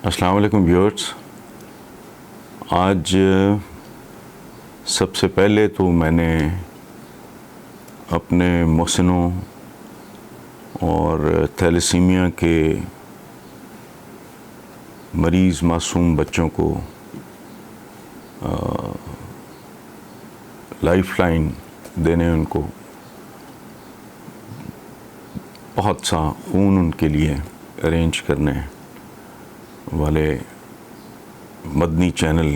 السلام علیکم ویورز. آج سب سے پہلے تو میں نے اپنے محسنوں اور تھیلیسیمیا کے مریض معصوم بچوں کو لائف لائن دینے، ان کو بہت سا خون ان کے لیے ارینج کرنے والے مدنی چینل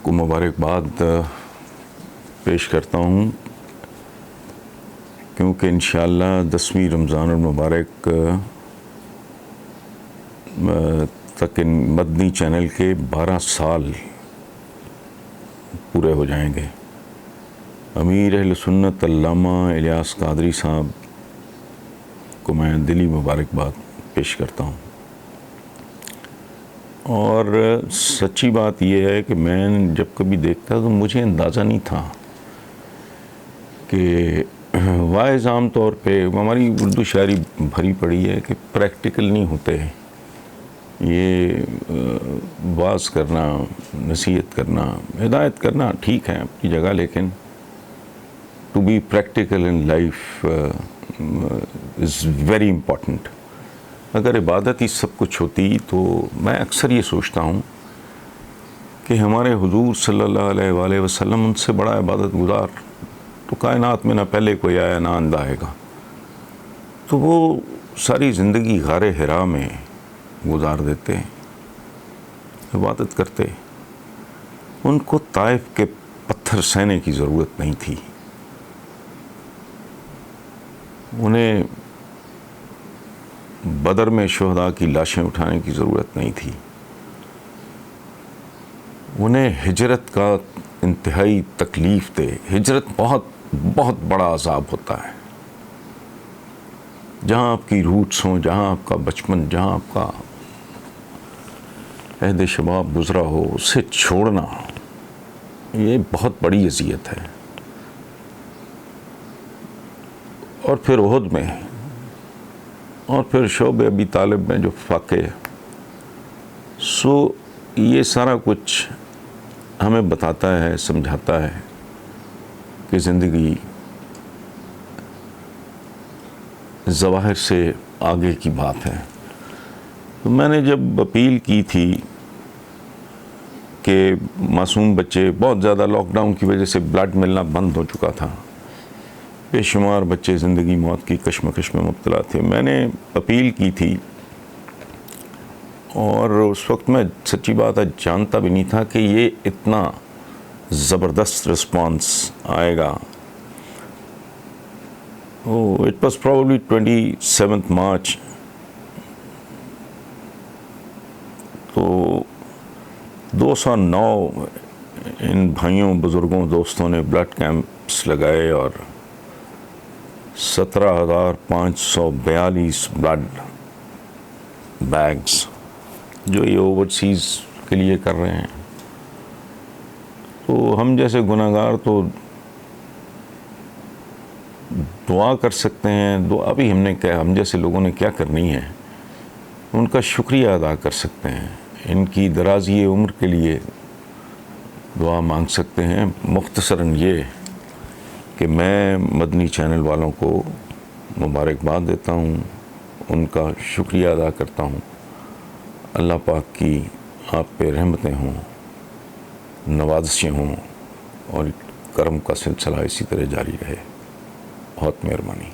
کو مبارکباد پیش کرتا ہوں، کیونکہ انشاءاللہ 10ویں رمضان المبارک تک ان مدنی چینل کے 12 سال پورے ہو جائیں گے. امیر اہل سنت علامہ الیاس قادری صاحب کو میں دلی مبارکباد پیش کرتا ہوں. اور سچی بات یہ ہے کہ میں جب کبھی دیکھتا تو مجھے اندازہ نہیں تھا کہ واعظ عام طور پہ ہماری اردو شاعری بھری پڑی ہے کہ پریکٹیکل نہیں ہوتے. یہ واعظ کرنا، نصیحت کرنا، ہدایت کرنا ٹھیک ہے اپنی جگہ، لیکن to be practical in life is very important. اگر عبادت ہی سب کچھ ہوتی تو میں اکثر یہ سوچتا ہوں کہ ہمارے حضور صلی اللہ علیہ وآلہ وسلم ان سے بڑا عبادت گزار تو کائنات میں نہ پہلے کوئی آیا نہ آئندہ آئے گا. تو وہ ساری زندگی غار حرا میں گزار دیتے، عبادت کرتے. ان کو طائف کے پتھر سہنے کی ضرورت نہیں تھی، انہیں بدر میں شہداء کی لاشیں اٹھانے کی ضرورت نہیں تھی، انہیں ہجرت کا انتہائی تکلیف دے. ہجرت بہت بہت بڑا عذاب ہوتا ہے. جہاں آپ کی روٹس ہوں، جہاں آپ کا بچپن، جہاں آپ کا عہد شباب گزرا ہو، اسے چھوڑنا یہ بہت بڑی اذیت ہے. اور پھر احد میں، اور پھر شعب ابی طالب میں جو واقع، یہ سارا کچھ ہمیں بتاتا ہے، سمجھاتا ہے کہ زندگی ظواہر سے آگے کی بات ہے. تو میں نے جب اپیل کی تھی کہ معصوم بچے، بہت زیادہ لاک ڈاؤن کی وجہ سے بلڈ ملنا بند ہو چکا تھا، بے شمار بچے زندگی موت کی کشمکش میں مبتلا تھے، میں نے اپیل کی تھی. اور اس وقت میں سچی بات ہے جانتا بھی نہیں تھا کہ یہ اتنا زبردست رسپانس آئے گا. It was probably 27 March. تو 209 ان بھائیوں، بزرگوں، دوستوں نے بلڈ کیمپس لگائے اور 17,542 بلڈ بیگز جو یہ اوورسیز کے لیے کر رہے ہیں. تو ہم جیسے گناہگار تو دعا کر سکتے ہیں. دعا بھی ہم جیسے لوگوں نے کیا کرنی ہے، ان کا شکریہ ادا کر سکتے ہیں، ان کی درازی عمر کے لیے دعا مانگ سکتے ہیں. مختصراً یہ کہ میں مدنی چینل والوں کو مبارکباد دیتا ہوں، ان کا شکریہ ادا کرتا ہوں. اللہ پاک کی آپ پہ رحمتیں ہوں، نوازشیں ہوں، اور کرم کا سلسلہ اسی طرح جاری رہے. بہت مہربانی.